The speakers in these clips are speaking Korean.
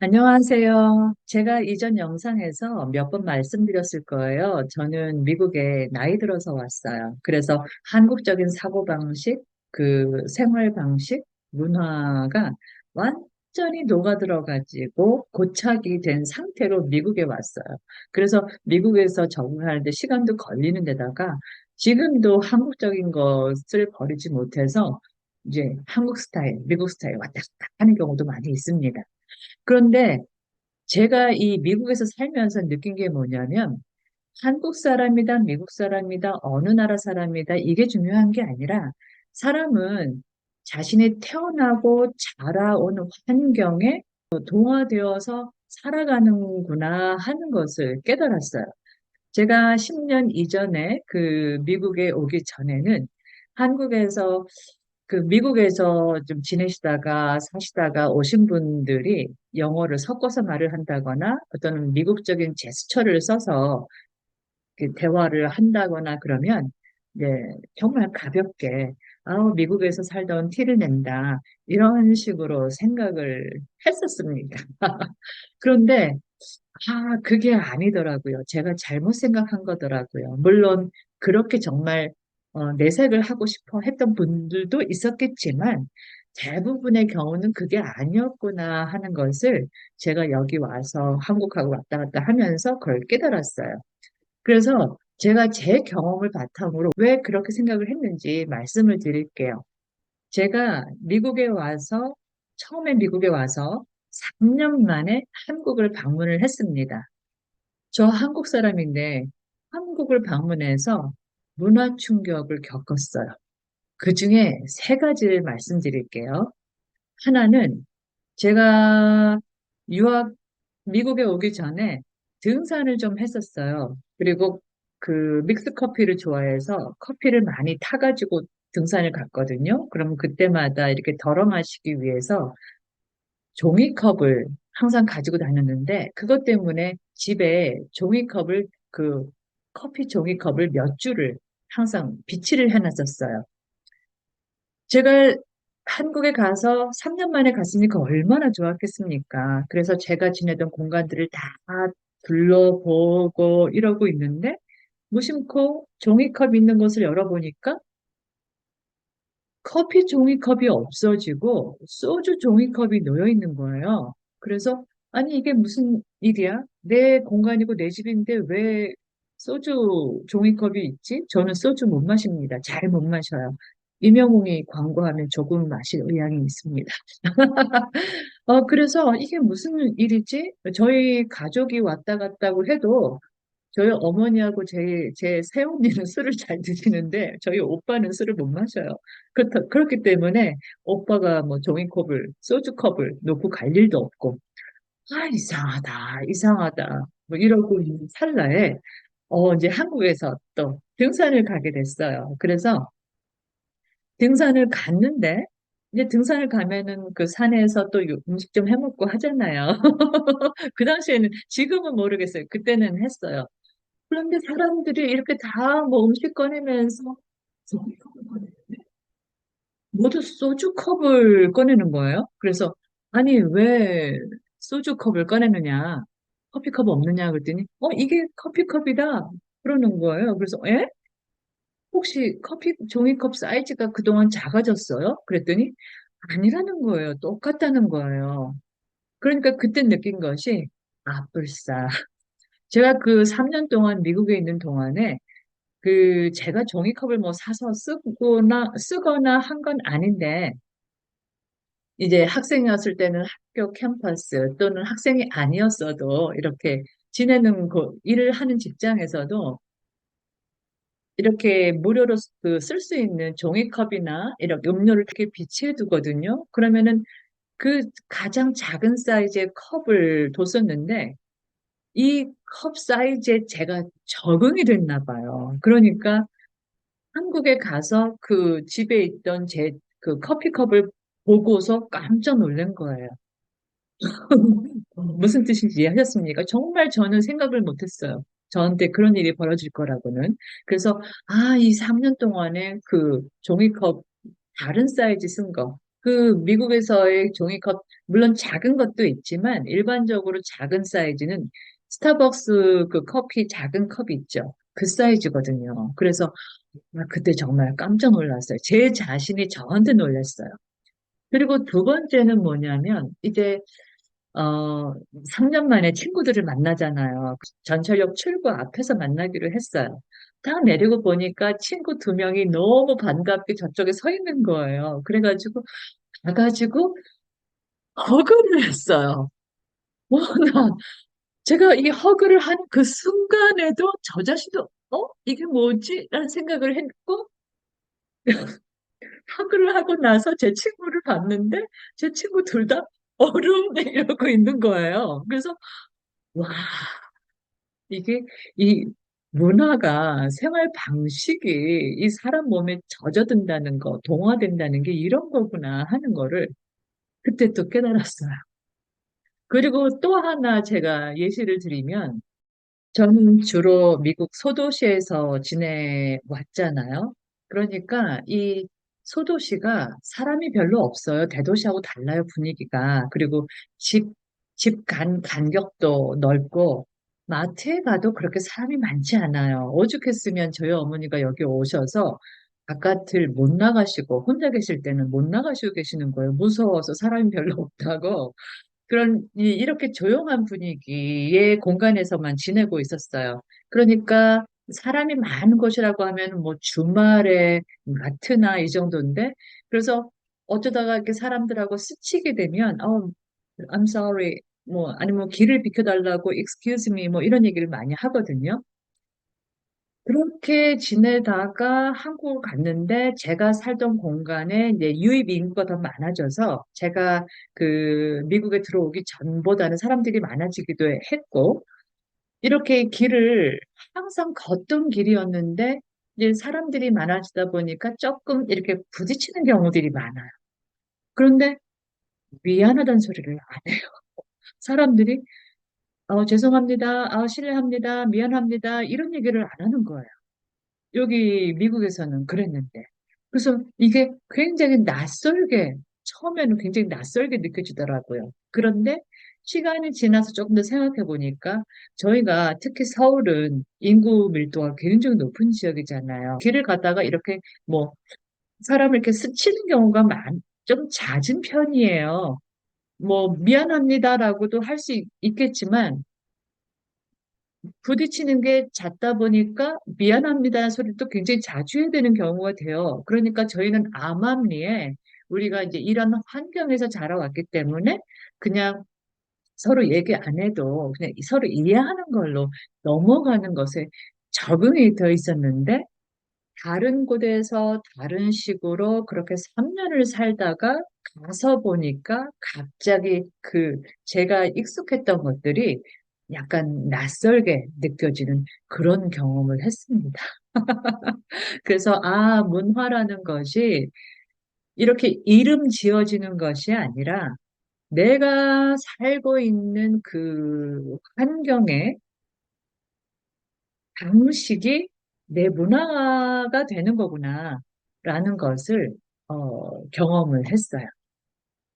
안녕하세요. 제가 이전 영상에서 몇 번 말씀드렸을 거예요. 저는 미국에 나이 들어서 왔어요. 그래서 한국적인 사고방식, 그 생활 방식, 문화가 완전히 녹아들어가지고 고착이 된 상태로 미국에 왔어요. 그래서 미국에서 적응하는데 시간도 걸리는 데다가 지금도 한국적인 것을 버리지 못해서 이제 한국 스타일, 미국 스타일 왔다 갔다 하는 경우도 많이 있습니다. 그런데 제가 이 미국에서 살면서 느낀 게 뭐냐면 한국 사람이다, 미국 사람이다, 어느 나라 사람이다 이게 중요한 게 아니라 사람은 자신이 태어나고 자라온 환경에 동화되어서 살아가는구나 하는 것을 깨달았어요. 제가 10년 이전에 그 미국에 오기 전에는 한국에서 미국에서 좀 지내시다가 사시다가 오신 분들이 영어를 섞어서 말을 한다거나 어떤 미국적인 제스처를 써서 그 대화를 한다거나 그러면 네, 정말 가볍게 미국에서 살던 티를 낸다 이런 식으로 생각을 했었습니다. 그런데 그게 아니더라고요. 제가 잘못 생각한 거더라고요. 물론 그렇게 정말 내색을 하고 싶어 했던 분들도 있었겠지만 대부분의 경우는 그게 아니었구나 하는 것을 제가 여기 와서 한국하고 왔다 갔다 하면서 그걸 깨달았어요. 그래서 제가 제 경험을 바탕으로 왜 그렇게 생각을 했는지 말씀을 드릴게요. 제가 처음에 미국에 와서 3년 만에 한국을 방문을 했습니다. 저 한국 사람인데 한국을 방문해서 문화 충격을 겪었어요. 그 중에 세 가지를 말씀드릴게요. 하나는 제가 유학, 미국에 오기 전에 등산을 좀 했었어요. 그리고 그 믹스 커피를 좋아해서 커피를 많이 타가지고 등산을 갔거든요. 그럼 그때마다 이렇게 덜어 마시기 위해서 종이컵을 항상 가지고 다녔는데 그것 때문에 집에 커피 종이컵을 몇 줄을 항상 비치를 해놨었어요. 제가 한국에 가서 3년 만에 갔으니까 얼마나 좋았겠습니까? 그래서 제가 지내던 공간들을 다 둘러보고 이러고 있는데 무심코 종이컵 있는 곳을 열어보니까 커피 종이컵이 없어지고 소주 종이컵이 놓여 있는 거예요. 그래서 아니 이게 무슨 일이야? 내 공간이고 내 집인데 왜 소주 종이컵이 있지? 저는 소주 못 마십니다. 잘 못 마셔요. 임영웅이 광고하면 조금 마실 의향이 있습니다. 그래서 이게 무슨 일이지? 저희 가족이 왔다 갔다고 해도 저희 어머니하고 제 새언니는 술을 잘 드시는데 저희 오빠는 술을 못 마셔요. 그렇기 때문에 오빠가 뭐 종이컵을, 소주컵을 놓고 갈 일도 없고, 이상하다, 이상하다. 뭐 이러고 있는 찰나에, 이제 한국에서 또 등산을 가게 됐어요. 그래서 등산을 갔는데, 이제 등산을 가면은 그 산에서 또 음식 좀 해먹고 하잖아요. 그 당시에는, 지금은 모르겠어요. 그때는 했어요. 그런데 사람들이 이렇게 다 뭐 음식 꺼내면서 종이컵을 꺼내는데 모두 소주컵을 꺼내는 거예요. 그래서 아니 왜 소주컵을 꺼내느냐? 커피컵 없느냐 그랬더니 이게 커피컵이다 그러는 거예요. 그래서 혹시 커피 종이컵 사이즈가 그동안 작아졌어요? 그랬더니 아니라는 거예요. 똑같다는 거예요. 그러니까 그때 느낀 것이 불싸. 제가 그 3년 동안 미국에 있는 동안에 제가 종이컵을 뭐 사서 쓰거나 한 건 아닌데, 이제 학생이었을 때는 학교 캠퍼스 또는 학생이 아니었어도 이렇게 일을 하는 직장에서도 이렇게 무료로 쓸 수 있는 종이컵이나 이렇게 음료를 이렇게 비치해 두거든요. 그러면은 그 가장 작은 사이즈의 컵을 뒀었는데, 이 컵 사이즈에 제가 적응이 됐나 봐요. 그러니까 한국에 가서 그 집에 있던 제 그 커피컵을 보고서 깜짝 놀란 거예요. 무슨 뜻인지 이해하셨습니까? 정말 저는 생각을 못했어요. 저한테 그런 일이 벌어질 거라고는. 그래서, 이 3년 동안에 그 종이컵 다른 사이즈 쓴 거. 그 미국에서의 종이컵, 물론 작은 것도 있지만 일반적으로 작은 사이즈는 스타벅스 그 커피 작은 컵 있죠. 그 사이즈거든요. 그래서 그때 정말 깜짝 놀랐어요. 제 자신이 저한테 놀랐어요. 그리고 두 번째는 뭐냐면 이제 어 3년 만에 친구들을 만나잖아요. 전철역 출구 앞에서 만나기로 했어요. 딱 내리고 보니까 친구 두 명이 너무 반갑게 저쪽에 서 있는 거예요. 가가지고 허그를 했어요. 나 제가 이 허그를 한 그 순간에도 저 자신도 이게 뭐지? 라는 생각을 했고 허그를 하고 나서 제 친구를 봤는데 제 친구 둘 다 얼음 이러고 있는 거예요. 그래서 와 이게 이 문화가 생활 방식이 이 사람 몸에 젖어든다는 거, 동화된다는 게 이런 거구나 하는 거를 그때 또 깨달았어요. 그리고 또 하나 제가 예시를 드리면 저는 주로 미국 소도시에서 지내왔잖아요. 그러니까 이 소도시가 사람이 별로 없어요. 대도시하고 달라요, 분위기가. 그리고 집, 간격도 넓고, 마트에 가도 그렇게 사람이 많지 않아요. 오죽했으면 저희 어머니가 여기 오셔서 바깥을 못 나가시고, 혼자 계실 때는 못 나가시고 계시는 거예요. 무서워서 사람이 별로 없다고. 이렇게 조용한 분위기의 공간에서만 지내고 있었어요. 그러니까 사람이 많은 곳이라고 하면 뭐 주말에 마트나 이 정도인데, 그래서 어쩌다가 이렇게 사람들하고 스치게 되면, I'm sorry, 뭐, 아니면 길을 비켜달라고 excuse me, 뭐 이런 얘기를 많이 하거든요. 그렇게 지내다가 한국을 갔는데 제가 살던 공간에 이제 유입 인구가 더 많아져서 제가 그 미국에 들어오기 전보다는 사람들이 많아지기도 했고 이렇게 길을 항상 걷던 길이었는데 이제 사람들이 많아지다 보니까 조금 이렇게 부딪히는 경우들이 많아요. 그런데 미안하다는 소리를 안 해요. 사람들이 죄송합니다. 실례합니다. 미안합니다. 이런 얘기를 안 하는 거예요. 여기 미국에서는 그랬는데. 그래서 이게 굉장히 처음에는 굉장히 낯설게 느껴지더라고요. 그런데 시간이 지나서 조금 더 생각해 보니까 저희가 특히 서울은 인구 밀도가 굉장히 높은 지역이잖아요. 길을 가다가 이렇게 뭐 사람을 이렇게 스치는 경우가 좀 잦은 편이에요. 뭐 미안합니다라고도 할 수 있겠지만 부딪히는 게 잦다 보니까 미안합니다 소리를 또 굉장히 자주 해야 되는 경우가 돼요. 그러니까 저희는 암암리에 우리가 이제 이런 환경에서 자라왔기 때문에 그냥 서로 얘기 안 해도 그냥 서로 이해하는 걸로 넘어가는 것에 적응이 되어 있었는데 다른 곳에서 다른 식으로 그렇게 3년을 살다가 가서 보니까 갑자기 제가 익숙했던 것들이 약간 낯설게 느껴지는 그런 경험을 했습니다. 그래서, 문화라는 것이 이렇게 이름 지어지는 것이 아니라 내가 살고 있는 그 환경에 방식이 내 문화가 되는 거구나, 라는 것을, 경험을 했어요.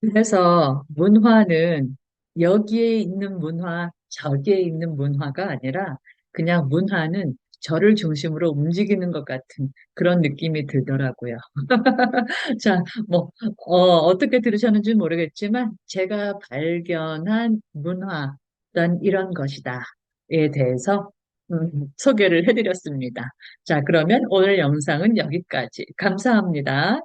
그래서 문화는 여기에 있는 문화, 저기에 있는 문화가 아니라 그냥 문화는 저를 중심으로 움직이는 것 같은 그런 느낌이 들더라고요. 자, 뭐, 어떻게 들으셨는지 모르겠지만 제가 발견한 문화는 이런 것이다에 대해서 소개를 해드렸습니다. 자, 그러면 오늘 영상은 여기까지. 감사합니다.